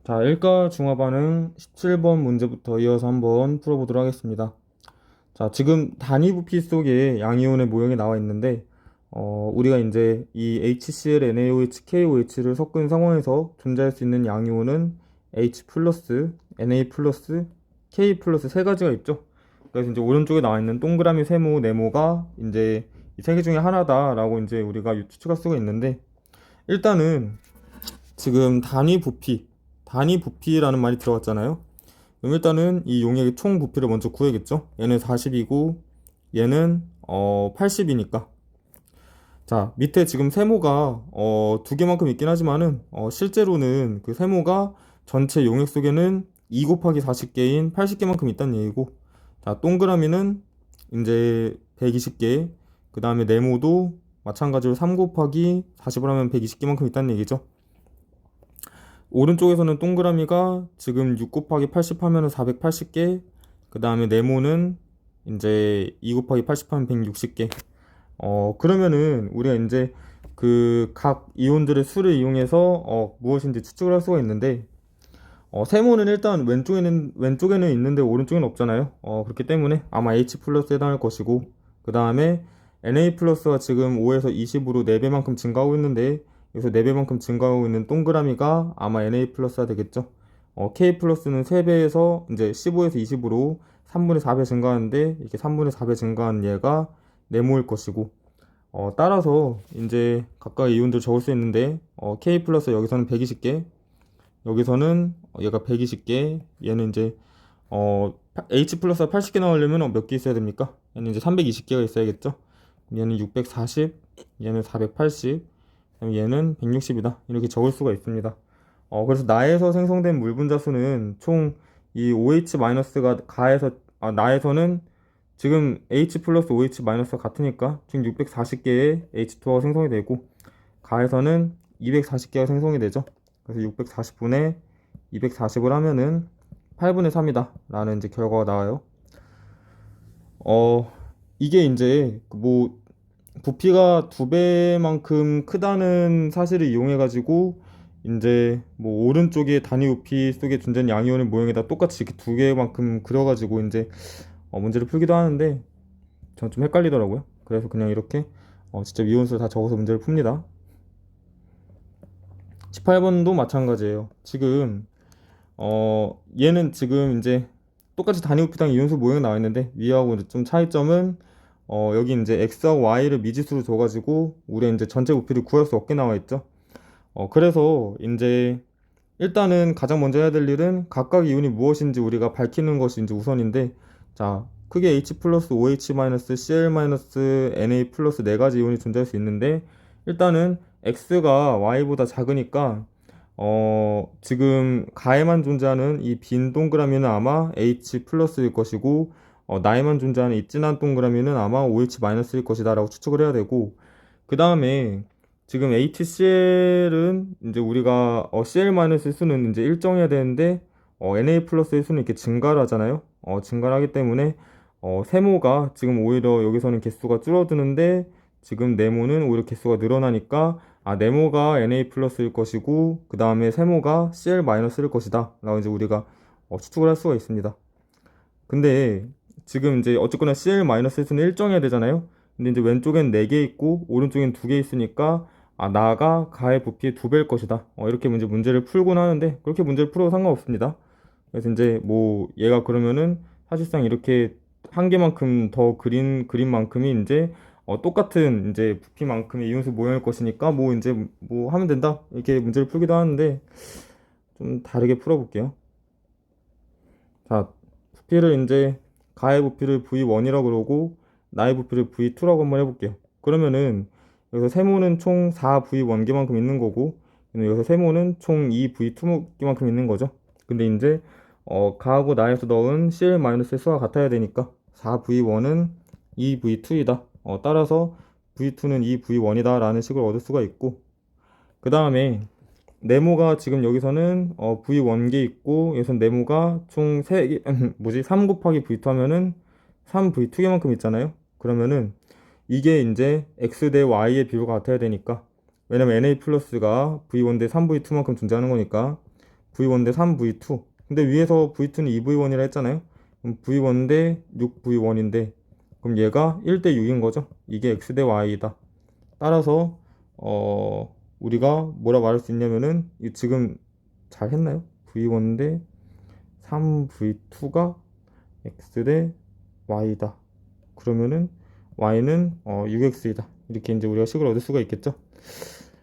자, 일가 중화반응 17번 문제부터 이어서 한번 풀어보도록 하겠습니다. 자, 지금 단위 부피 속에 양이온의 모형이 나와 있는데, 우리가 이제 이 HCl, NaOH, KOH를 섞은 상황에서 존재할 수 있는 양이온은 H 플러스, Na 플러스, K 플러스 세 가지가 있죠. 그래서 이제 오른쪽에 나와 있는 동그라미 세모, 네모가 이제 이 세 개 중에 하나다라고 이제 우리가 추측할 수가 있는데, 일단은 지금 단위 부피라는 말이 들어갔잖아요. 그럼 일단은 이 용액의 총 부피를 먼저 구해야겠죠. 얘는 40이고 얘는 80이니까. 자, 밑에 지금 세모가 두 개만큼 있긴 하지만은 실제로는 그 세모가 전체 용액 속에는 2 곱하기 40개인 80개만큼 있다는 얘기고, 자, 동그라미는 이제 120개, 그 다음에 네모도 마찬가지로 3 곱하기 40을 하면 120개만큼 있다는 얘기죠. 오른쪽에서는 동그라미가 지금 6 곱하기 80 하면은 480개, 그 다음에 네모는 이제 2 곱하기 80 하면 160개. 그러면은 우리가 이제 그 각 이온들의 수를 이용해서 무엇인지 추측을 할 수가 있는데, 세모는 일단 왼쪽에는 있는데 오른쪽에는 없잖아요. 그렇기 때문에 아마 H 플러스에 해당할 것이고, 그 다음에 Na 플러스가 지금 5에서 20으로 4배만큼 증가하고 있는데, 여기서 4배만큼 증가하고 있는 동그라미가 아마 Na 플러스가 되겠죠. K 플러스는 3배에서 이제 15에서 20으로 3분의 4배 증가하는데, 이렇게 3분의 4배 증가한 얘가 네모일 것이고, 따라서 이제 각각 이온들 적을 수 있는데, K 플러스 여기서는 120개, 여기서는 얘가 120개, 얘는 이제 H 플러스가 80개 나오려면 몇 개 있어야 됩니까? 얘는 이제 320개가 있어야겠죠. 얘는 640, 얘는 480, 얘는 160이다. 이렇게 적을 수가 있습니다. 그래서 나에서 생성된 물 분자수는 총 이 OH-가 가에서, 나에서는 지금 H 플러스 OH- 같으니까 총 640개의 H2가 생성이 되고, 가에서는 240개가 생성이 되죠. 그래서 640분의 240을 하면은 8분의 3이다 라는 이제 결과가 나와요. 어 이게 이제 뭐 부피가 2배만큼 크다는 사실을 이용해 가지고 이제 뭐 오른쪽에 단위 부피 속에 존재하는 양이온의 모형에다 똑같이 이렇게 2개만큼 그려가지고 이제 문제를 풀기도 하는데, 전 좀 헷갈리더라고요. 그래서 그냥 이렇게 직접 이온수를 다 적어서 문제를 풉니다. 18번도 마찬가지예요. 지금 얘는 지금 이제 똑같이 단위 부피당 이온수 모형이 나와 있는데, 위하고 이제 좀 차이점은 여기 이제 x하고 y를 미지수로 줘가지고 우리 이제 전체 부피를 구할 수 없게 나와 있죠. 그래서 이제 일단은 가장 먼저 해야 될 일은 각각 이온이 무엇인지 우리가 밝히는 것이 이제 우선인데, 자, 크게 H 플러스 OH 마이너스 Cl 마이너스 Na 플러스 네 가지 이온이 존재할 수 있는데, 일단은 x가 y보다 작으니까 지금 가에만 존재하는 이 빈 동그라미는 아마 H 플러스일 것이고, 나에만 존재하는 이 진한 동그라미는 아마 OH 마이너스일 것이다 라고 추측을 해야 되고, 그 다음에 지금 HCl은 이제 우리가 Cl 마이너스의 수는 이제 일정해야 되는데, Na 플러스의 수는 이렇게 증가를 하잖아요. 증가를 하기 때문에 세모가 지금 오히려 여기서는 개수가 줄어드는데, 지금 네모는 오히려 개수가 늘어나니까 네모가 Na 플러스일 것이고 그 다음에 세모가 Cl 마이너스일 것이다 라고 이제 우리가 추측을 할 수가 있습니다. 근데 지금 이제 어쨌거나 Cl 마이너스의 수는 일정해야 되잖아요. 근데 이제 왼쪽엔 4개 있고 오른쪽엔 2개 있으니까 나가 가의 부피의 2배일 것이다. 이렇게 문제를 풀곤 하는데, 그렇게 문제를 풀어도 상관없습니다. 그래서 이제 뭐 얘가 그러면은 사실상 이렇게 한 개만큼 더 그림만큼이 이제 똑같은 이제 부피만큼의 이온수 모형일 것이니까 뭐 이제 뭐 하면 된다 이렇게 문제를 풀기도 하는데, 좀 다르게 풀어볼게요. 자, 부피를 이제 가의 부피를 V1이라고 그러고 나의 부피를 V2라고 한번 해볼게요. 그러면은 여기서 세모는 총 4V1개만큼 있는 거고, 여기서 세모는 총 2V2개만큼 있는 거죠. 근데 이제 가하고 나에서 넣은 CL-의 수가 같아야 되니까 4V1은 2V2이다. 따라서 V2는 2V1이다 라는 식을 얻을 수가 있고, 그 다음에 네모가 지금 여기서는 V1개 있고, 여기서 네모가 총 3개, 3 곱하기 V2 하면은 3V2개만큼 있잖아요. 그러면은 이게 이제 X 대 Y의 비율과 같아야 되니까, 왜냐면 Na 플러스가 V1 대 3V2만큼 존재하는 거니까 V1 대 3V2. 근데 위에서 V2는 2V1이라 했잖아요. 그럼 V1 대 6V1인데 그럼 얘가 1 대 6인 거죠. 이게 X 대 Y이다. 따라서 우리가 뭐라 말할 수 있냐면은 지금 잘 했나요? V1 대 3V2가 X 대 Y다. 그러면은 Y는 6X이다. 이렇게 이제 우리가 식을 얻을 수가 있겠죠.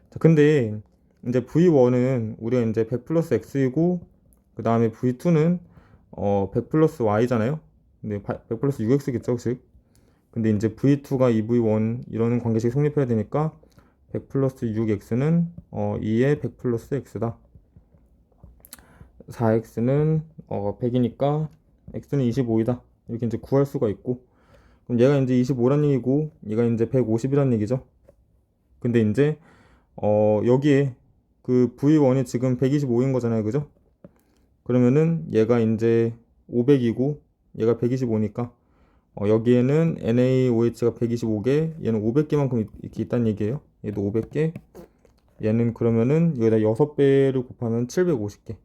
자, 근데 이제 V1은 우리가 이제 100 플러스 X이고 그 다음에 V2는 100 플러스 Y잖아요. 근데 100 플러스 6X겠죠, 즉. 근데 이제 V2가 2V1 이러는 관계식이 성립해야 되니까 100 플러스 6X는 2에 100 플러스 X다. 4X는 100이니까 X는 25이다. 이렇게 이제 구할 수가 있고 그럼 얘가 이제 25란 얘기고 얘가 이제 150이란 얘기죠. 근데 이제 여기에 그 V1이 지금 125인 거잖아요, 그죠? 그러면은 얘가 이제 500이고 얘가 125니까 여기에는 NaOH가 125개, 얘는 500개만큼 이렇게 있다는 얘기예요. 얘도 500개, 얘는 그러면은 여기다 6배를 곱하면 750개.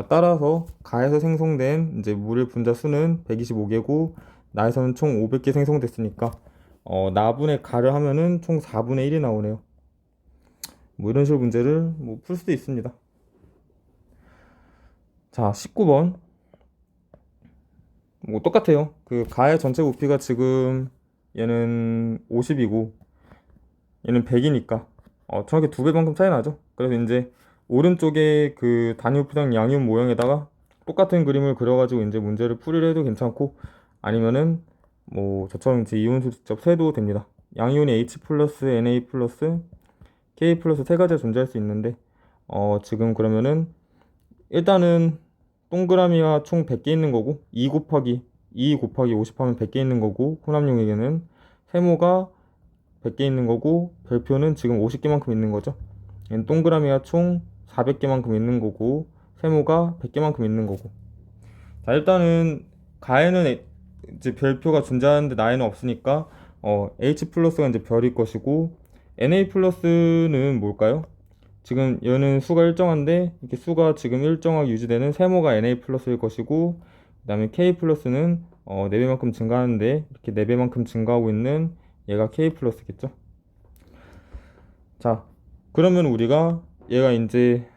따라서 가에서 생성된 이제 물의 분자 수는 125개고 나에서는 총 500개 생성됐으니까 나분의 가를 하면은 총 4분의 1이 나오네요. 뭐 이런 식으로 문제를 뭐 풀 수도 있습니다. 자, 19번. 뭐 똑같아요. 그 가의 전체 부피가 지금 얘는 50이고 얘는 100이니까 정확히 2배만큼 차이 나죠. 그래서 이제 오른쪽에 그 단위 부피당 양이온 모형에다가 똑같은 그림을 그려가지고 이제 문제를 풀이를 해도 괜찮고 아니면은 뭐 저처럼 이제 이온수 직접 세도 됩니다. 양이온이 H 플러스 Na 플러스 K 플러스 세 가지가 존재할 수 있는데 지금 그러면은 일단은 동그라미가 총 100개 있는 거고 2 곱하기 50 하면 100개 있는 거고 혼합용에게는 세모가 100개 있는 거고 별표는 지금 50개만큼 있는 거죠. 동그라미가 총 400개만큼 있는 거고 세모가 100개만큼 있는 거고. 자, 일단은 가에는 이제 별표가 존재하는데 나에는 없으니까 H 플러스가 이제 별일 것이고 Na 플러스는 뭘까요? 지금 얘는 수가 일정한데 이렇게 수가 지금 일정하게 유지되는 세모가 Na 플러스일 것이고 그 다음에 K 플러스는 4배만큼 증가하는데 이렇게 4배만큼 증가하고 있는 얘가 K 플러스겠죠. 자, 그러면 우리가 얘가 이제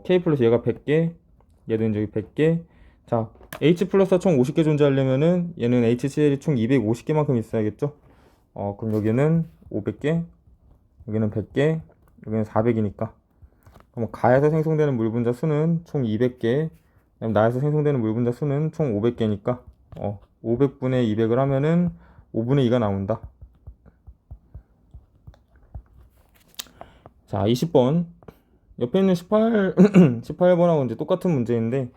K 플러스 얘가 100개, 얘도 이제 100개. 자, H 플러스가 총 50개 존재하려면은 얘는 HCl이 총 250개만큼 있어야겠죠. 그럼 여기는 500개, 여기는 100개, 여기는 400이니까. 그럼 가에서 생성되는 물 분자 수는 총 200개, 그다음 나에서 생성되는 물 분자 수는 총 500개니까 500분의 200을 하면은 5분의 2가 나온다. 자, 20번. 옆에 있는 18번하고 이제 똑같은 문제인데,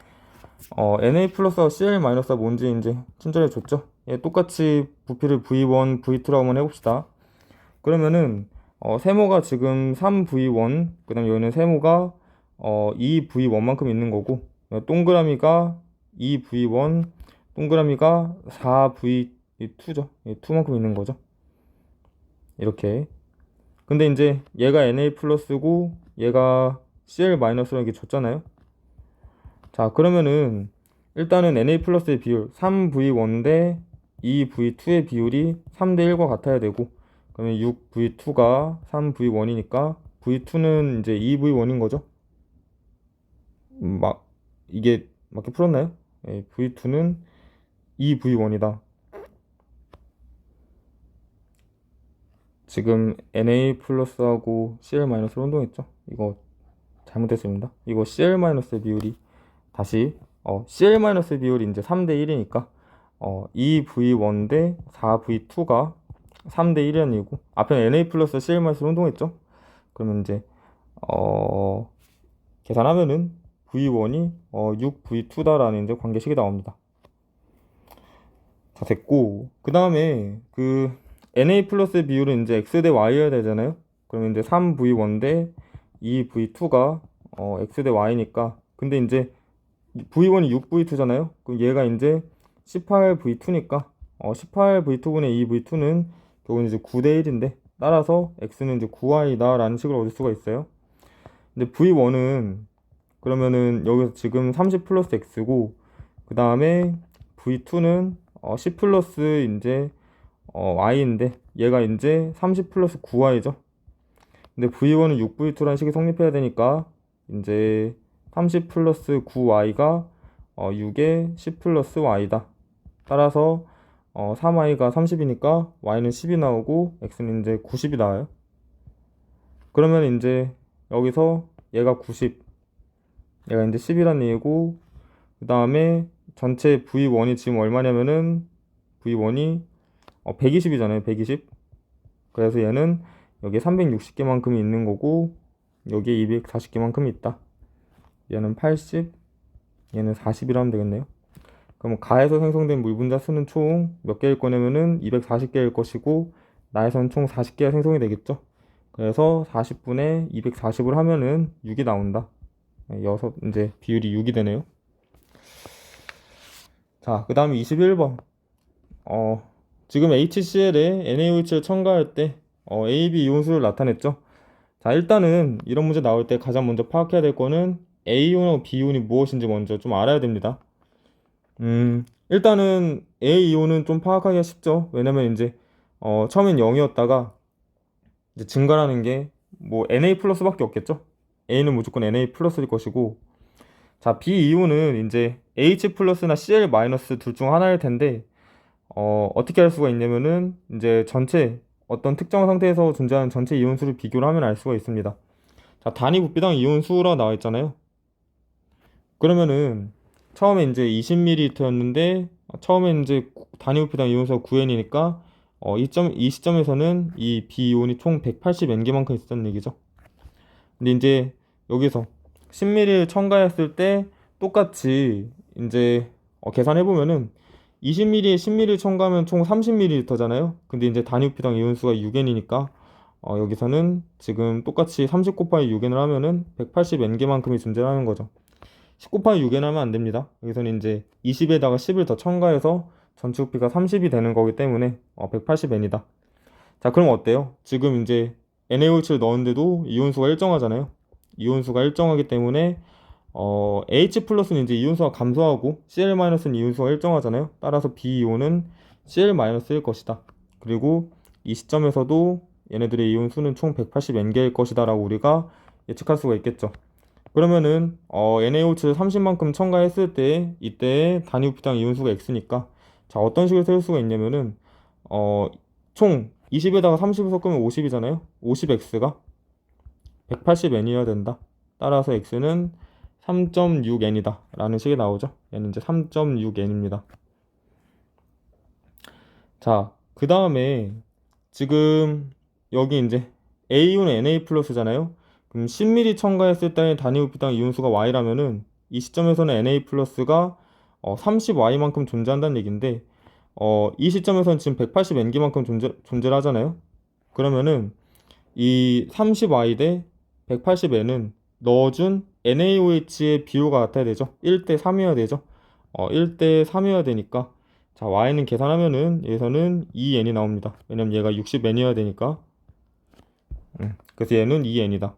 Na 플러스와 Cl 마이너스가 뭔지 이제 친절히 줬죠. 예, 똑같이 부피를 V1, V2라고 한번 해봅시다. 그러면은, 세모가 지금 3V1, 그 다음 여기는 세모가 2V1만큼 있는 거고, 동그라미가 2V1, 동그라미가 4V2죠. 2만큼 있는 거죠. 이렇게. 근데 이제 얘가 Na 플러스고 얘가 Cl 마이너스라고 이렇게 줬잖아요. 자, 그러면은 일단은 Na 플러스의 비율 3V1 대 2V2의 비율이 3대 1과 같아야 되고 그러면 6V2가 3V1이니까 V2는 이제 2V1인 거죠. 이게 맞게 풀었나요? V2는 2V1이다. 지금 Na 플러스하고 Cl 마이너스로 혼동했죠. 이거 잘못했습니다. 이거 Cl 마이너스 비율이 다시 Cl 마이너스 비율이 이제 3대 1이니까 2V1 대 4V2가 3대 1이라는 얘기고 앞에는 Na 플러스 Cl 마이너스로 혼동했죠. 그러면 이제 계산하면은 V1이 6V2다라는 이제 관계식이 나옵니다. 자, 됐고 그 다음에 그 Na 플러스의 비율은 이제 X 대 Y여야 되잖아요. 그러면 이제 3V1 대 2V2가 X 대 Y니까 근데 이제 V1이 6V2잖아요. 그럼 얘가 이제 18V2니까 18V2분의 2V2는 결국은 이제 9대 1인데 따라서 X는 이제 9Y다 라는 식으로 얻을 수가 있어요. 근데 V1은 그러면은 여기서 지금 30 플러스 x고, 그 다음에 v2는 10 플러스 이제 y인데, 얘가 이제 30 플러스 9y죠. 근데 v1은 6v2라는 식이 성립해야 되니까 이제 30 플러스 9y가 6에 10 플러스 y다. 따라서 3y가 30이니까 y는 10이 나오고 x는 이제 90이 나와요. 그러면 이제 여기서 얘가 90, 얘가 이제 10이란 얘기고, 그 다음에 전체 v1이 지금 얼마냐면은 v1이 120이잖아요. 120. 그래서 얘는 여기에 360개만큼이 있는 거고, 여기에 240개만큼이 있다. 얘는 80, 얘는 40이라 하면 되겠네요. 그럼 가에서 생성된 물 분자 수는 총 몇 개일 거냐면은 240개일 것이고, 나에서는 총 40개가 생성이 되겠죠. 그래서 40분의 240을 하면은 6이 나온다. 이제 비율이 6이 되네요. 자, 그 다음에 21번. 지금 HCl에 NaOH를 첨가할 때 AB 이온수를 나타냈죠. 자, 일단은 이런 문제 나올 때 가장 먼저 파악해야 될 거는 A이온하고 B이온이 무엇인지 먼저 좀 알아야 됩니다. 일단은 A이온은 좀 파악하기가 쉽죠. 왜냐면 이제 처음엔 0이었다가 이제 증가라는 게 뭐 Na 플러스밖에 없겠죠. A는 무조건 Na 플러스일 것이고, 자, B이온은 이제 H 플러스나 Cl 마이너스 둘 중 하나일 텐데, 어떻게 할 수가 있냐면은 이제 전체 어떤 특정 상태에서 존재하는 전체 이온수를 비교를 하면 알 수가 있습니다. 자, 단위 부피당 이온수라 나와 있잖아요. 그러면은 처음에 이제 20ml였는데 처음에 이제 단위 부피당 이온수가 9N이니까 이 시점에서는 이 비이온이 총 180N개만큼 있었다는 얘기죠. 근데 이제 여기서 10ml를 첨가했을 때 똑같이 이제 계산해 보면은 20ml에 10ml 첨가하면 총 30ml잖아요. 근데 이제 단위 부피당 이온수가 6N이니까 여기서는 지금 똑같이 30 곱하기 6N을 하면은 180N개만큼이 존재하는 거죠. 10 곱하기 6N 하면 안 됩니다. 여기서는 이제 20에다가 10을 더 첨가해서 전체 부피가 30이 되는 거기 때문에 180N이다. 자, 그럼 어때요? 지금 이제 NaOH를 넣었는데도 이온수가 일정하잖아요. 이온수가 일정하기 때문에 H 플러스는 이제 이온수가 감소하고 Cl 마이너스는 이온수가 일정하잖아요. 따라서 B이온은 Cl 마이너스일 것이다. 그리고 이 시점에서도 얘네들의 이온수는 총 180N개일 것이다 라고 우리가 예측할 수가 있겠죠. 그러면은 NaOH를 30만큼 첨가했을 때 이때 단위 부피당 이온수가 X니까, 자, 어떤 식으로 세울 수가 있냐면은 총 20에다가 30을 섞으면 50이잖아요. 50X가 180N이어야 된다. 따라서 X는 3.6N이다 라는 식이 나오죠. 얘는 이제 3.6N입니다. 자, 그 다음에 지금 여기 이제 A이온은 Na 플러스잖아요. 그럼 10ml 첨가했을 때 단위 부피당 이온수가 Y라면은 이 시점에서는 Na 플러스가 30Y만큼 존재한다는 얘기인데, 이 시점에서는 지금 180N기만큼 존재를 하잖아요. 그러면은 이 30Y 대 180N은 넣어준 NaOH의 비율과 같아야 되죠. 1대 3이어야 되죠. 1대 3이어야 되니까, 자, Y는 계산하면은 여기서는 2N이 나옵니다. 왜냐면 얘가 60N이어야 되니까. 그래서 얘는 2N이다.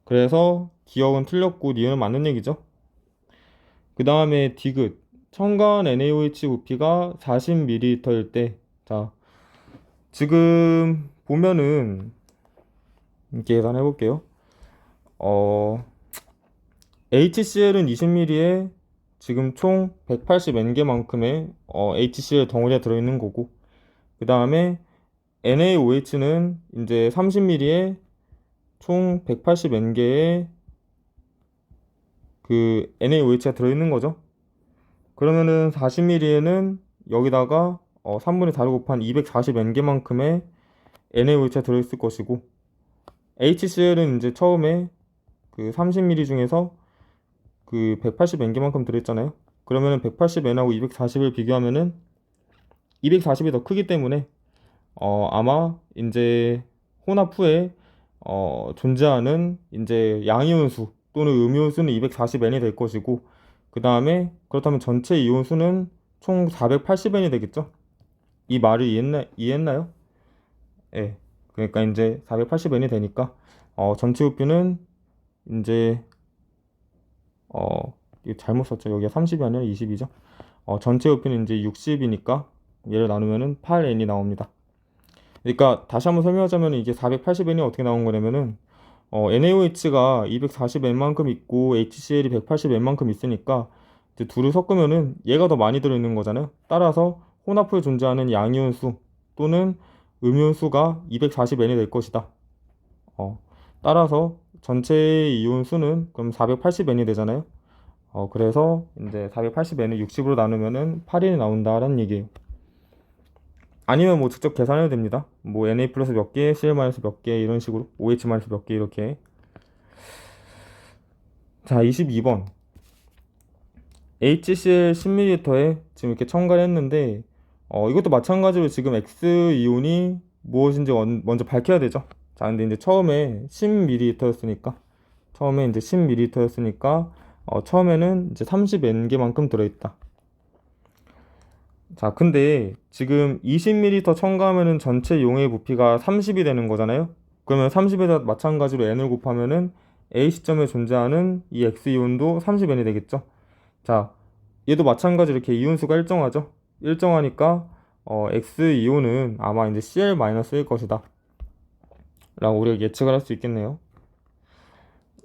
그래서 기억은 틀렸고 니은은 맞는 얘기죠. 그 다음에 디귿. 첨가한 NaOH 부피가 40ml일 때, 자, 지금 보면은 이렇게 계산해 볼게요. HCl은 20ml에 지금 총 180N개만큼의 HCl 덩어리가 들어있는 거고, 그 다음에 NaOH는 이제 30ml에 총 180N개의 그 NaOH가 들어있는 거죠. 그러면은 40ml에는 여기다가 3분의 4를 곱한 240N개만큼의 NaOH가 들어있을 것이고, HCl은 이제 처음에 그 30ml 중에서 그 180N개만큼 들어있잖아요. 그러면은 180N하고 240을 비교하면은 240이 더 크기 때문에 아마 이제 혼합 후에 존재하는 이제 양이온수 또는 음이온수는 240N이 될 것이고, 그 다음에 그렇다면 전체 이온수는 총 480N이 되겠죠. 이 말을 이해했나요? 예. 그러니까 이제 480N이 되니까 전체 부피는 이제 이거 잘못 썼죠. 여기가 30이 아니라 20이죠. 전체 부피는 이제 60이니까 얘를 나누면은 8n이 나옵니다. 그러니까 다시 한번 설명하자면 이게 480n이 어떻게 나온 거냐면은 NaOH가 240n만큼 있고 HCl이 180n만큼 있으니까 이제 둘을 섞으면은 얘가 더 많이 들어있는 거잖아요. 따라서 혼합부에 존재하는 양이온 수 또는 음이온 수가 240n이 될 것이다. 따라서 전체 이온 수는 그럼 480n이 되잖아요. 그래서 이제 480n을 60으로 나누면은 8이 나온다라는 얘기예요. 아니면 뭐 직접 계산해도 됩니다. 뭐 Na 플러스 몇 개, Cl 마이너스 몇 개 이런 식으로 OH 마이너스 몇 개 이렇게. 자, 22번. HCl 10ml에 지금 이렇게 첨가를 했는데 이것도 마찬가지로 지금 X 이온이 무엇인지 먼저 밝혀야 되죠. 자, 근데 이제 처음에 10ml였으니까 처음에는 이제 30N개만큼 들어있다. 자, 근데 지금 20ml 첨가하면은 전체 용의 부피가 30이 되는 거잖아요. 그러면 30에다 마찬가지로 n을 곱하면은 A 시점에 존재하는 이 X이온도 30n이 되겠죠. 자, 얘도 마찬가지로 이렇게 이온수가 일정하죠. 일정하니까 X이온은 아마 이제 Cl-일 것이다 라고 우리가 예측을 할 수 있겠네요.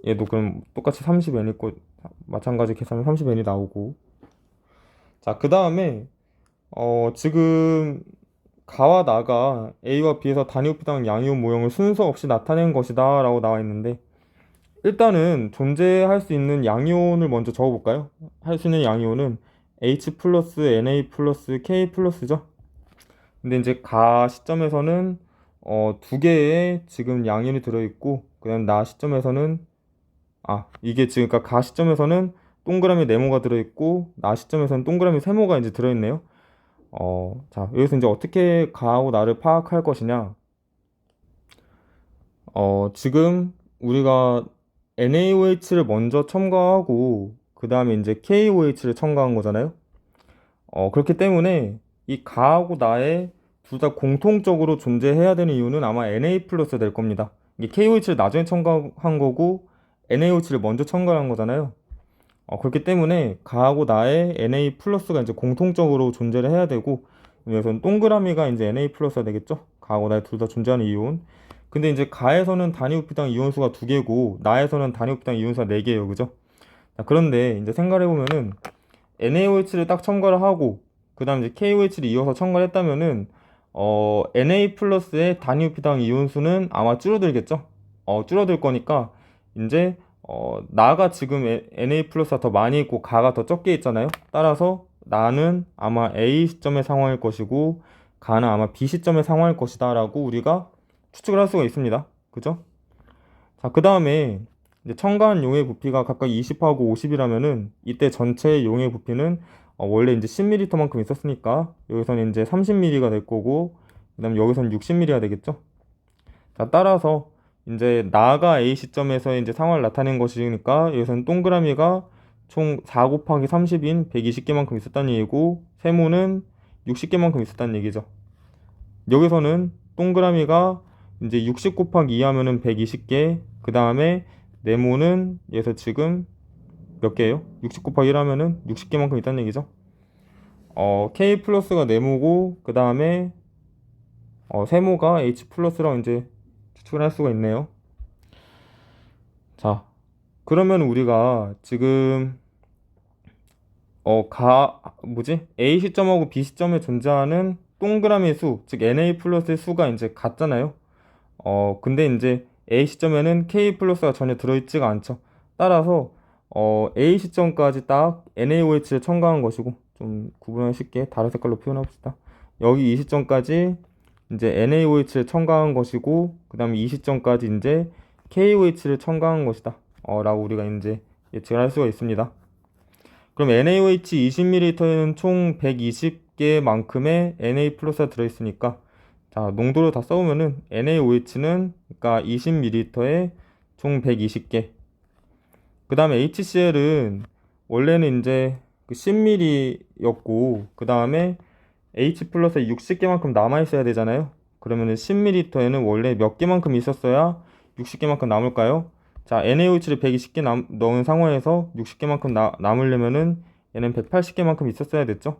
얘도 그럼 똑같이 30n 있고 마찬가지 계산하면 30n이 나오고. 자, 그 다음에 지금 가와 나가 A와 B에서 단위호피당 양이온 모형을 순서 없이 나타낸 것이다 라고 나와 있는데, 일단은 존재할 수 있는 양이온을 먼저 적어볼까요? 할 수 있는 양이온은 H 플러스 Na 플러스 K 플러스죠. 근데 이제 가 시점에서는 두 개의 지금 양이온이 들어있고, 그다음 나 시점에서는 이게 지금 그러니까 가 시점에서는 동그라미 네모가 들어있고 나 시점에서는 동그라미 세모가 이제 들어있네요. 자, 여기서 이제 어떻게 가하고 나를 파악할 것이냐. 지금 우리가 NaOH를 먼저 첨가하고 그 다음에 이제 KOH를 첨가한 거잖아요. 그렇기 때문에 이 가하고 나에 둘 다 공통적으로 존재해야 되는 이유는 아마 Na 플러스 될 겁니다. 이게 KOH를 나중에 첨가한 거고 NaOH를 먼저 첨가한 거잖아요. 그렇기 때문에 가하고 나의 Na 플러스가 이제 공통적으로 존재를 해야 되고, 여기서는 동그라미가 이제 Na 플러스가 되겠죠. 가하고 나에 둘 다 존재하는 이온. 근데 이제 가에서는 단위부피당 이온수가 2개고 나에서는 단위부피당 이온수가 4개예요. 그죠? 자, 그런데 이제 생각을 해보면은 NaOH를 딱 첨가를 하고 그 다음 이제 KOH를 이어서 첨가를 했다면은 Na 플러스의 단위부피당 이온수는 아마 줄어들겠죠? 줄어들 거니까 이제 나가 지금 Na 플러스가 더 많이 있고 가가 더 적게 있잖아요. 따라서 나는 아마 A 시점의 상황일 것이고 가는 아마 B 시점의 상황일 것이다 라고 우리가 추측을 할 수가 있습니다. 그죠? 자, 그 다음에 이제 첨가한 용의 부피가 각각 20하고 50이라면은 이때 전체 용의 부피는 원래 이제 10ml만큼 있었으니까 여기서는 이제 30ml가 될 거고, 그 다음에 여기서는 60ml가 되겠죠. 자, 따라서 이제 나가 A 시점에서 이제 상황을 나타낸 것이니까 여기서는 동그라미가 총 4 곱하기 30인 120개만큼 있었다는 얘기고 세모는 60개만큼 있었다는 얘기죠. 여기서는 동그라미가 이제 60 곱하기 2 하면은 120개, 그 다음에 네모는 여기서 지금 몇 개예요? 60 곱하기 1 하면은 60개만큼 있다는 얘기죠. K 플러스가 네모고 그 다음에 세모가 H 플러스라고 이제 추측을 할 수가 있네요. 자, 그러면 우리가 지금 A 시점하고 B 시점에 존재하는 동그라미 수, 즉 Na 플러스의 수가 이제 같잖아요. 근데 이제 A 시점에는 K 플러스가 전혀 들어있지가 않죠. 따라서 A 시점까지 딱 NaOH를 첨가한 것이고, 좀 구분하기 쉽게 다른 색깔로 표현해봅시다. 여기 이 시점까지 이제 NaOH를 첨가한 것이고, 그 다음에 이 시점까지 이제 KOH를 첨가한 것이다 라고 우리가 이제 예측을 할 수가 있습니다. 그럼 NaOH 20ml에는 총 120개만큼의 Na 플러스가 들어있으니까, 자, 농도를 다 써보면은 NaOH는 그러니까 20ml에 총 120개. 그 다음에 HCl은 원래는 이제 그 10ml였고 그 다음에 H 플러스에 60개만큼 남아있어야 되잖아요. 그러면은 10ml에는 원래 몇 개만큼 있었어야 60개만큼 남을까요? 자, NaOH를 120개 넣은 상황에서 60개만큼 남으려면은 얘는 180개만큼 있었어야 됐죠.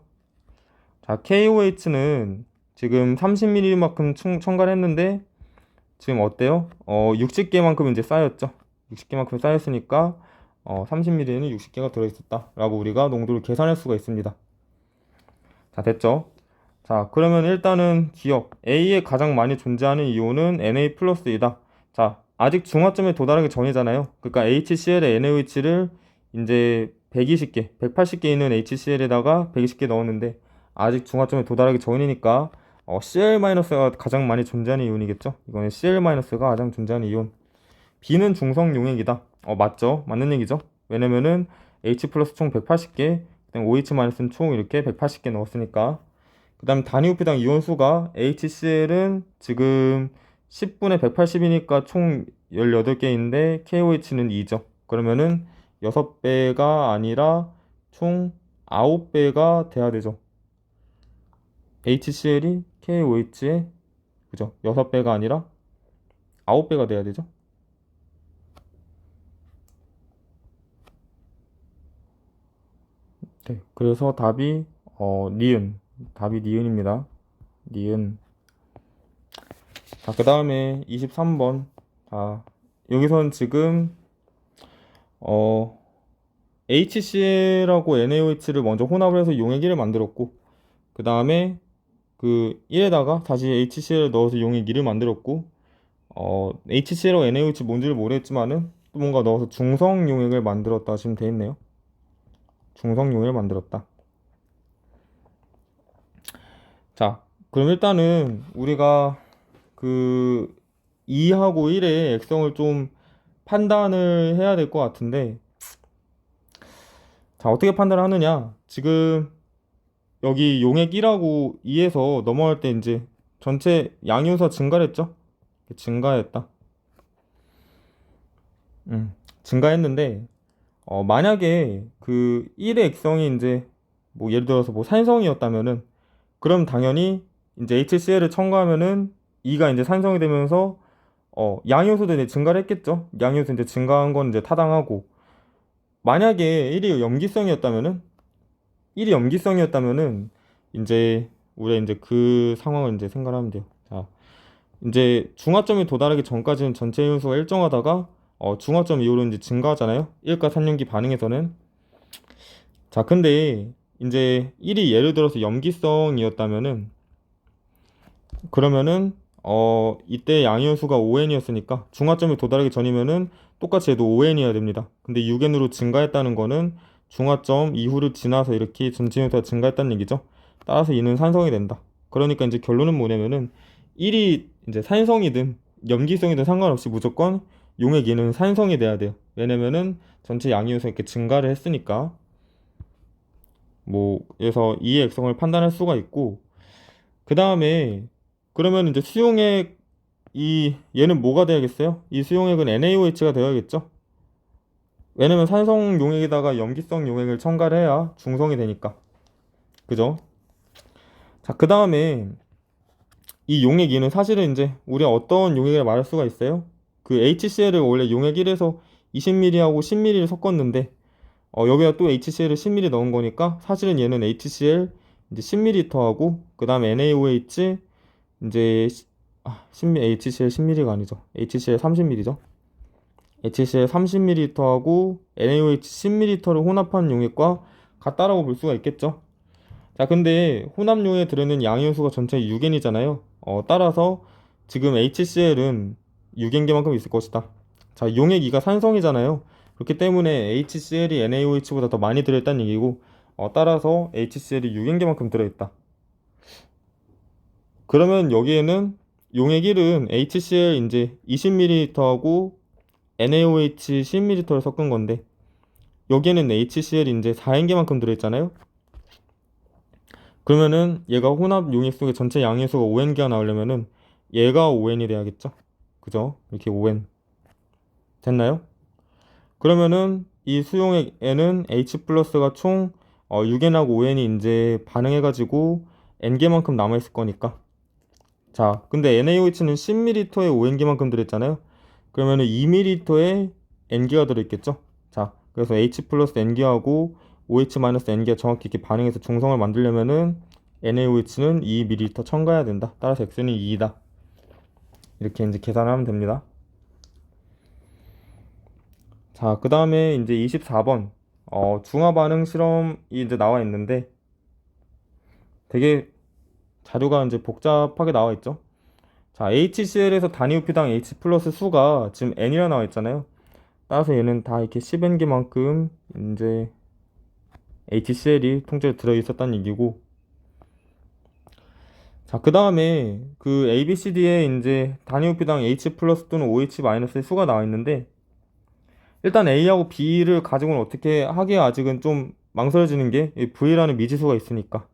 자, KOH는 지금 30ml만큼 첨가를 했는데 지금 어때요? 60개만큼 이제 쌓였죠. 60개만큼 쌓였으니까 30ml는 60개가 들어있었다 라고 우리가 농도를 계산할 수가 있습니다. 자, 됐죠? 자, 그러면 일단은 기억 A에 가장 많이 존재하는 이온은 Na 플러스이다. 자, 아직 중화점에 도달하기 전이잖아요. 그러니까 HCl에 NaOH를 이제 120개, 180개 있는 HCl에다가 120개 넣었는데 아직 중화점에 도달하기 전이니까 Cl-가 가장 많이 존재하는 이온이겠죠. 이거는 Cl-가 가장 존재하는 이온. B는 중성 용액이다. 맞죠? 맞는 얘기죠. 왜냐면은 H 플러스 총 180개, OH 마이너스는 총 이렇게 180개 넣었으니까. 그 다음 단위호피당 이온수가 HCl은 지금 10분의 180이니까 총 18개인데 KOH는 2죠. 그러면은 6배가 아니라 총 9배가 돼야 되죠. HCl이 KOH에 그죠? 6배가 아니라 9배가 돼야 되죠. 네, 그래서 답이 니은. 답이 니은입니다. 니은. 자, 그 다음에 23번. 자, 여기선 지금 HCl하고 NaOH를 먼저 혼합을 해서 용액 1을 만들었고, 그 다음에 그 1에다가 다시 HCl을 넣어서 용액 2를 만들었고, HCl하고 NaOH 뭔지를 모르겠지만은 또 뭔가 넣어서 중성 용액을 만들었다 지금 돼 있네요. 중성 용액을 만들었다. 자, 그럼 일단은 우리가 그 2하고 1의 액성을 좀 판단을 해야 될 것 같은데, 자, 어떻게 판단을 하느냐? 지금 여기 용액 1하고 2에서 넘어갈 때 이제 전체 양이온수가 증가를 했죠? 증가했다. 증가했는데, 만약에 그 1의 액성이 이제 뭐 예를 들어서 뭐 산성이었다면은, 그럼 당연히 이제 HCl을 첨가하면은 2가 이제 산성이 되면서 양이온수도 이제 증가를 했겠죠. 양이온수 이제 증가한 건 이제 타당하고, 만약에 1이 염기성이었다면은 이제 우리가 이제 그 상황을 이제 생각하면 돼요. 자, 이제 중화점에 도달하기 전까지는 전체 이온수가 일정하다가 중화점 이후로 이제 증가하잖아요. 1과 3년기 반응에서는. 자, 근데 이제 1이 예를 들어서 염기성이었다면은 그러면은 이때 양이온수가 5N이었으니까 중화점에 도달하기 전이면은 똑같이 해도 5N이어야 됩니다. 근데 6N으로 증가했다는 거는 중화점 이후를 지나서 이렇게 전체 이온수가 증가했다는 얘기죠. 따라서 이는 산성이 된다. 그러니까 이제 결론은 뭐냐면은 1이 이제 산성이든 염기성이든 상관없이 무조건 용액 2는 산성이 돼야 돼요. 왜냐면은 전체 양이온수가 이렇게 증가를 했으니까. 뭐 그래서 2의 액성을 판단할 수가 있고, 그 다음에 그러면 이제 수용액 얘는 뭐가 돼야겠어요? 이 수용액은 NaOH가 되어야겠죠? 왜냐면 산성 용액에다가 염기성 용액을 첨가를 해야 중성이 되니까. 그죠? 자, 그 다음에 이 용액 2는 사실은 이제 우리가 어떤 용액을 말할 수가 있어요? 그 HCl을 원래 용액 1에서 20ml하고 10ml를 섞었는데 여기다 또 HCl을 10ml 넣은 거니까 사실은 얘는 HCl 이제 10ml하고 그 다음에 NaOH 이제 HCl 10ml가 아니죠. HCl 30ml죠. HCl 30ml하고 NaOH 10ml를 혼합한 용액과 같다라고 볼 수가 있겠죠. 자, 근데 혼합 용액에 들어있는 양이온수가 전체 6N이잖아요. 따라서 지금 HCl은 6N개만큼 있을 것이다. 자, 용액 2가 산성이잖아요. 그렇기 때문에 HCl이 NaOH보다 더 많이 들어있다는 얘기고, 따라서 HCl이 6N개만큼 들어있다. 그러면 여기에는 용액 1은 HCl 이제 20ml하고 NaOH 10ml를 섞은 건데, 여기에는 HCl 이제 4N개만큼 들어있잖아요. 그러면은 얘가 혼합 용액 속에 전체 양의수가 5N개가 나오려면은 얘가 5N이 돼야겠죠. 그죠? 이렇게 5N 됐나요? 그러면은 이 수용액 N은 H 플러스가 총 6N하고 5N이 이제 반응해가지고 N개만큼 남아있을 거니까. 자, 근데 NaOH는 10ml에 5N개만큼 들었잖아요. 그러면은 2ml에 N기가 들어있겠죠. 자, 그래서 H 플러스 N기하고 OH 마이너스 N기가 정확히 이렇게 반응해서 중성을 만들려면은 NaOH는 2ml 첨가해야 된다. 따라서 X는 2이다. 이렇게 이제 계산하면 됩니다. 자, 그 다음에 이제 24번 중화 반응 실험이 이제 나와 있는데 되게 자료가 이제 복잡하게 나와 있죠. 자, HCl에서 단위우피당 H 플러스 수가 지금 N이라 나와 있잖아요. 따라서 얘는 다 이렇게 10N개만큼 이제 HCl이 통째로 들어있었다는 얘기고. 자, 그 다음에 그 ABCD에 이제 단위우피당 H 플러스 또는 OH 마이너스의 수가 나와 있는데 일단 A하고 B를 가지고는 어떻게 하기에 아직은 좀 망설여지는 게 V라는 미지수가 있으니까.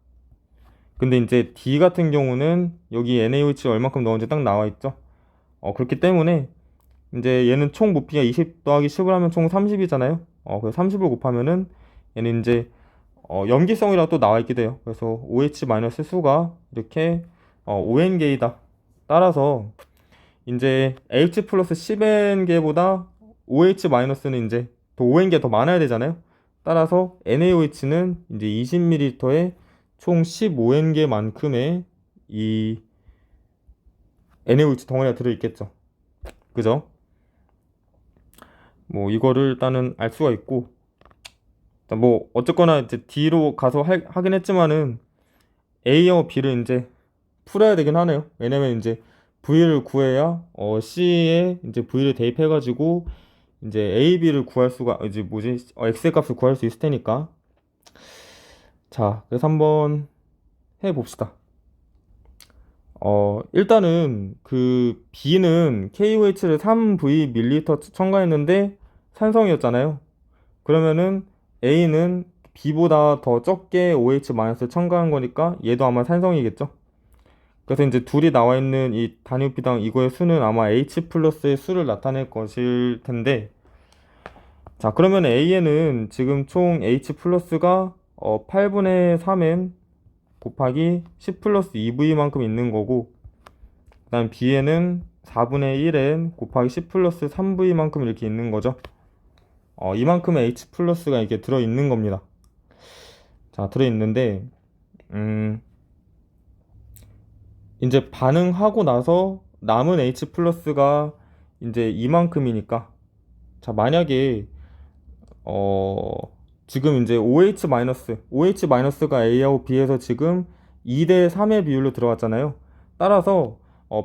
근데 이제 D 같은 경우는 여기 NaOH 얼마큼 넣은지 딱 나와 있죠. 그렇기 때문에 이제 얘는 총 부피가 20 더하기 10을 하면 총 30이잖아요. 그래서 30을 곱하면은 얘는 이제 염기성이라고 또 나와 있기도 해요. 그래서 OH 마이너스 수가 이렇게 ON개이다. 따라서 이제 H 플러스 10N개보다 OH 마이너스는 이제 더 ON개 더 많아야 되잖아요. 따라서 NaOH는 이제 20ml에 총 15N개만큼의 이 NaOH 덩어리가 들어있겠죠. 그죠? 뭐 이거를 일단은 알 수가 있고 일단 뭐 어쨌거나 이제 D로 가서 하긴 했지만은 A하고 B를 이제 풀어야 되긴 하네요. 왜냐면 이제 V를 구해야 C에 이제 V를 대입해가지고 이제 A, B를 구할 수가 이제 뭐지 X의 값을 구할 수 있을 테니까. 자, 그래서 한번 해봅시다. 일단은 그 B는 KOH를 3V ml 첨가했는데 산성이었잖아요. 그러면은 A는 B보다 더 적게 OH- 첨가한 거니까 얘도 아마 산성이겠죠. 그래서 이제 둘이 나와 있는 이 단위비당 이거의 수는 아마 H 플러스의 수를 나타낼 것일 텐데 자 그러면 A에는 지금 총 H 플러스가 8분의 3N 곱하기 10 플러스 2V만큼 있는 거고 그 다음 B에는 4분의 1N 곱하기 10 플러스 3V만큼 이렇게 있는 거죠. 이만큼의 H 플러스가 이렇게 들어있는 겁니다. 자, 들어있는데, 이제 반응하고 나서 남은 H 플러스가 이제 이만큼이니까, 자, 만약에, 지금 이제 OH 마이너스가 A하고 B에서 지금 2대 3의 비율로 들어갔잖아요. 따라서,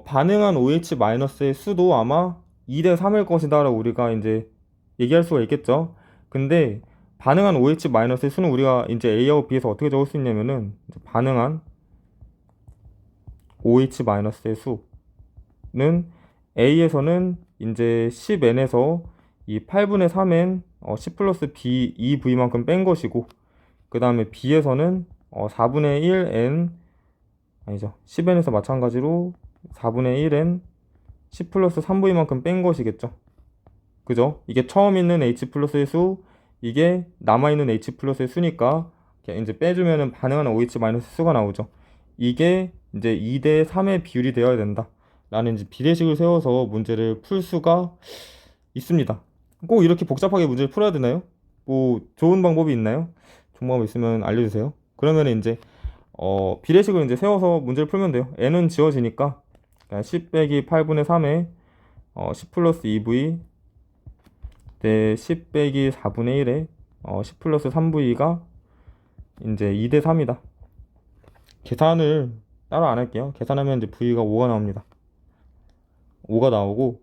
반응한 OH 마이너스의 수도 아마 2대 3일 것이다라고 우리가 이제 얘기할 수가 있겠죠. 근데 반응한 OH 마이너스의 수는 우리가 이제 A하고 B에서 어떻게 적을 수 있냐면은 반응한 OH 마이너스의 수는 A에서는 이제 10N에서 이 8분의 3N 10 플러스 B 2V만큼 뺀 것이고 그 다음에 B에서는 4분의 1N 아니죠 10N에서 마찬가지로 4분의 1N 10 플러스 3V만큼 뺀 것이겠죠. 그죠? 이게 처음 있는 H 플러스의 수, 이게 남아있는 H 플러스의 수니까, 이제 빼주면은 반응하는 OH 마이너스 수가 나오죠. 이게 이제 2대 3의 비율이 되어야 된다. 라는 이제 비례식을 세워서 문제를 풀 수가 있습니다. 꼭 이렇게 복잡하게 문제를 풀어야 되나요? 뭐, 좋은 방법이 있나요? 좋은 방법 있으면 알려주세요. 그러면 이제, 비례식을 이제 세워서 문제를 풀면 돼요. n은 지워지니까, 10 빼기 8분의 3에 10 플러스 2v 네, 10 빼기 4분의 1에 10 플러스 3V가 이제 2대 3이다. 계산을 따로 안 할게요. 계산하면 이제 V가 5가 나옵니다. 5가 나오고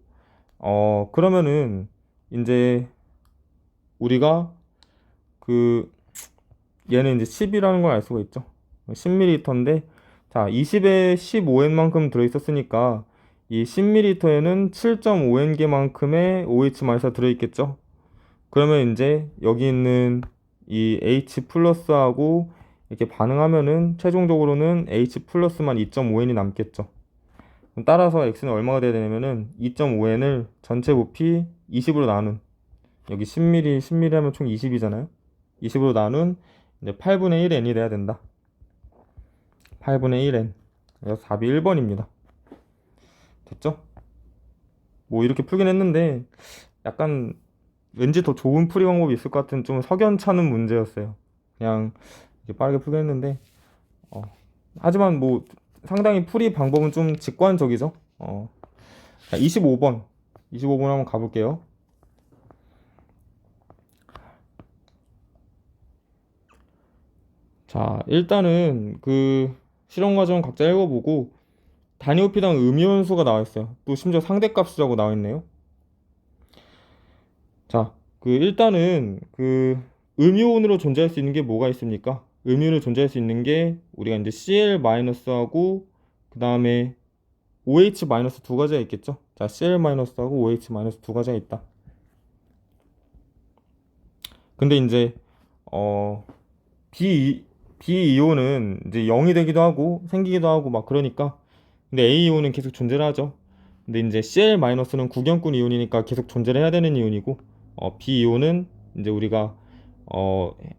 그러면은 이제 우리가 그 얘는 이제 10이라는 걸 알 수가 있죠. 10ml인데 자 20에 15N만큼 들어있었으니까 이 10ml에는 7.5N개만큼의 OH- 들어있겠죠. 그러면 이제 여기 있는 이 H 플러스하고 이렇게 반응하면은 최종적으로는 H 플러스만 2.5N이 남겠죠. 그럼 따라서 X는 얼마가 돼야 되냐면은 2.5N을 전체 부피 20으로 나눈 여기 10ml, 10ml 하면 총 20이잖아요. 20으로 나눈 이제 8분의 1N이 돼야 된다. 8분의 1N. 그래서 답이 1번입니다. 됐죠? 뭐 이렇게 풀긴 했는데 약간 왠지 더 좋은 풀이 방법이 있을 것 같은 좀 석연찮은 문제였어요. 그냥 이렇게 빠르게 풀겠는데 어, 하지만 뭐 상당히 풀이 방법은 좀 직관적이죠. 자, 25번 25번 한번 가볼게요. 자, 일단은 그 실험 과정 각자 읽어보고 단위 부피당 음이온수가 나와 있어요. 또 심지어 상대값이라고 나와 있네요. 자, 그 일단은 그 음이온으로 존재할 수 있는 게 뭐가 있습니까? 음이온으로 존재할 수 있는 게 우리가 이제 Cl-하고 그 다음에 OH- 두 가지가 있겠죠? 자, Cl-하고 OH- 두 가지가 있다. 근데 이제 어 B B이온은 이제 0이 되기도 하고 생기기도 하고 막 그러니까 근데 A이온은 계속 존재를 하죠. 근데 이제 Cl-는 구경꾼 이온이니까 계속 존재를 해야 되는 이온이고 B이온은 이제 우리가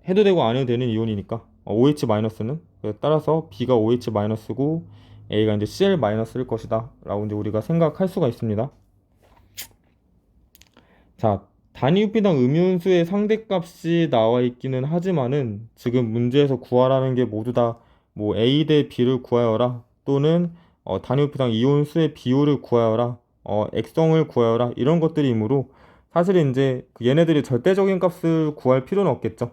해도 되고 안 해도 되는 이온이니까 OH-는 따라서 B가 OH-고 A가 이제 Cl-일 것이다 라고 이제 우리가 생각할 수가 있습니다. 자, 단위 부피당 음이온수의 상대값이 나와 있기는 하지만은 지금 문제에서 구하라는 게 모두 다 뭐 A 대 B를 구하여라 또는 단위 부피당 이온수의 비율을 구하여라 액성을 구하여라 이런 것들이므로 사실 이제 그 얘네들이 절대적인 값을 구할 필요는 없겠죠.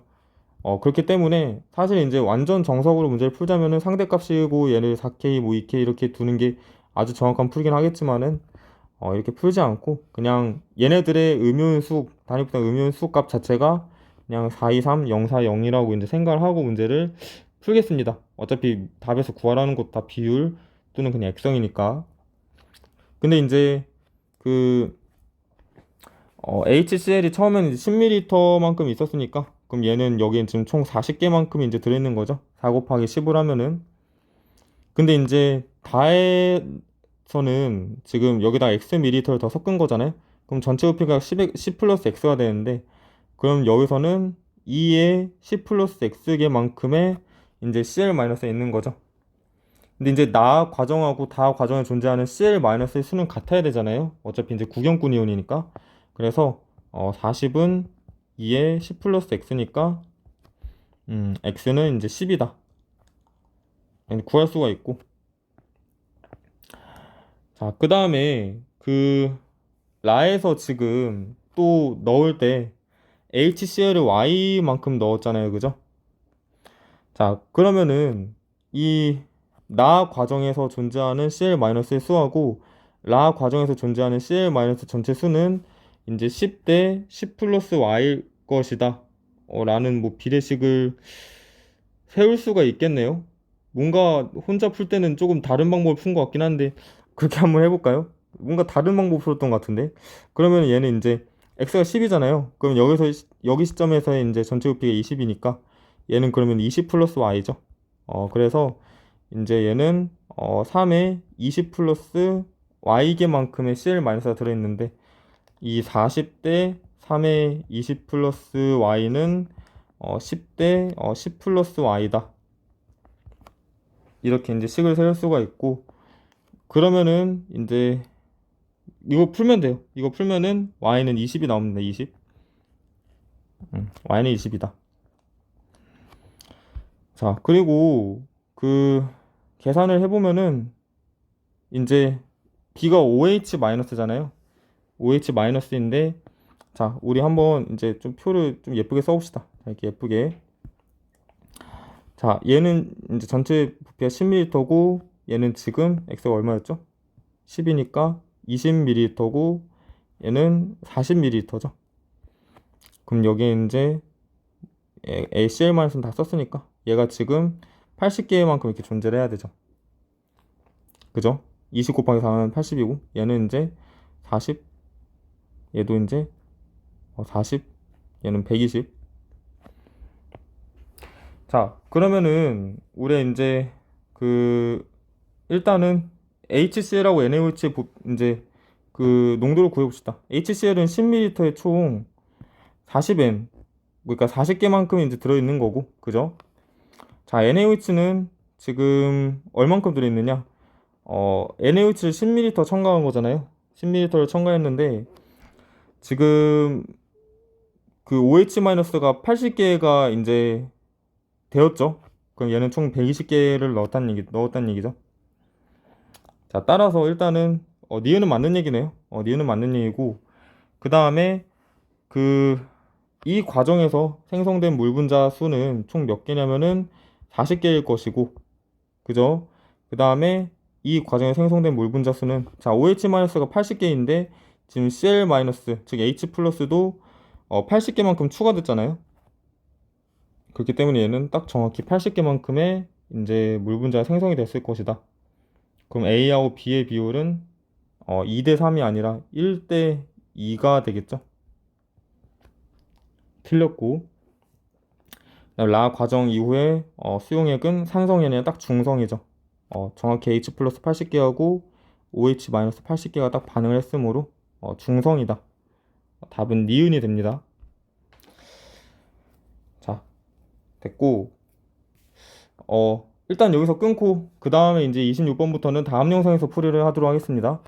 그렇기 때문에 사실 이제 완전 정석으로 문제를 풀자면은 상대값이고 얘를 4K 뭐 2K 이렇게 두는 게 아주 정확한 풀긴 하겠지만은 이렇게 풀지 않고 그냥 얘네들의 음윤수 단위부터 음윤수 값 자체가 그냥 423, 040, 0이라고 이제 생각을 하고 문제를 풀겠습니다. 어차피 답에서 구하라는 것도 다 비율 또는 그냥 액성이니까. 근데 이제 그 HCl이 처음에는 10ml만큼 있었으니까 그럼 얘는 여기엔 지금 총 40개만큼 이제 들어있는 거죠. 4 곱하기 10을 하면은 근데 이제 다에서는 지금 여기다 x ml를 더 섞은 거잖아요. 그럼 전체 부피가 10 플러스 x가 되는데 그럼 여기서는 2의 10 플러스 x개만큼의 이제 cl-에 있는 거죠. 근데 이제 나 과정하고 다 과정에 존재하는 cl-의 수는 같아야 되잖아요. 어차피 이제 구경꾼 이온이니까. 그래서 40은 2의 10 플러스 x니까 x는 이제 10이다. 구할 수가 있고. 자, 그 다음에 그 라에서 지금 또 넣을 때 HCl을 Y만큼 넣었잖아요. 그죠? 자, 그러면은 이 나 과정에서 존재하는 Cl-의 수하고 라 과정에서 존재하는 Cl- 전체 수는 이제 10대 10 플러스 Y일 것이다. 라는 뭐 비례식을 세울 수가 있겠네요. 뭔가 혼자 풀 때는 조금 다른 방법을 푼 것 같긴 한데 그렇게 한번 해볼까요? 뭔가 다른 방법 풀었던 것 같은데 그러면 얘는 이제 x가 10이잖아요. 그럼 여기서 여기 시점에서의 이제 전체 부피가 20이니까 얘는 그러면 20 플러스 y죠. 그래서 이제 얘는 3에 20 플러스 y개만큼의 cl-가 들어있는데 이 40대 3에 20 플러스 y는 10대 10 플러스 y다. 이렇게 이제 식을 세울 수가 있고 그러면은 이제 이거 풀면 돼요. 이거 풀면은 y는 20이 나옵니다. 20. y는 20이다. 자, 그리고 그 계산을 해보면은 이제 b가 OH-잖아요. OH-인데 자, 우리 한번 이제 좀 표를 좀 예쁘게 써봅시다. 이렇게 예쁘게. 자, 얘는 이제 전체 부피가 10ml고 얘는 지금 x가 얼마였죠? 10이니까 20ml고 얘는 40ml죠. 그럼 여기에 이제 ACL-는 다 썼으니까 얘가 지금 80개만큼 이렇게 존재를 해야 되죠. 그죠? 20 곱하기 4는 80이고 얘는 이제 40 얘도 이제 40 얘는 120. 자, 그러면은 우리 이제 그 일단은 HCl하고 NaOH의 이제 그 농도를 구해봅시다. HCl은 10ml에 총 40M 그러니까 40개만큼 이제 들어있는 거고 그죠? 자, NaOH는 지금 얼만큼 들어있느냐? NaOH를 10ml 첨가한 거잖아요. 10ml를 첨가했는데 지금 그 OH-가 80개가 이제 되었죠. 그럼 얘는 총 120개를 넣었다는 얘기죠. 자, 따라서 일단은 니은은 맞는 얘기네요. 니은은 맞는 얘기고, 그 다음에 이 과정에서 생성된 물 분자 수는 총 몇 개냐면은 40개일 것이고, 그죠? 그 다음에 이 과정에 생성된 물 분자 수는, 자, OH-가 80개인데 지금 Cl-, 즉 H+도 80개만큼 추가됐잖아요. 그렇기 때문에 얘는 딱 정확히 80개만큼의 이제 물 분자가 생성이 됐을 것이다. 그럼 A하고 B의 비율은 2대 3이 아니라 1대 2가 되겠죠. 틀렸고, 라 과정 이후에 수용액은 산성이 아니라 딱 중성이죠. 정확히 H 플러스 80개하고 OH 마이너스 80개가 딱 반응을 했으므로 중성이다. 답은 니은이 됩니다. 자, 됐고, 일단 여기서 끊고 그 다음에 이제 26번부터는 다음 영상에서 풀이를 하도록 하겠습니다.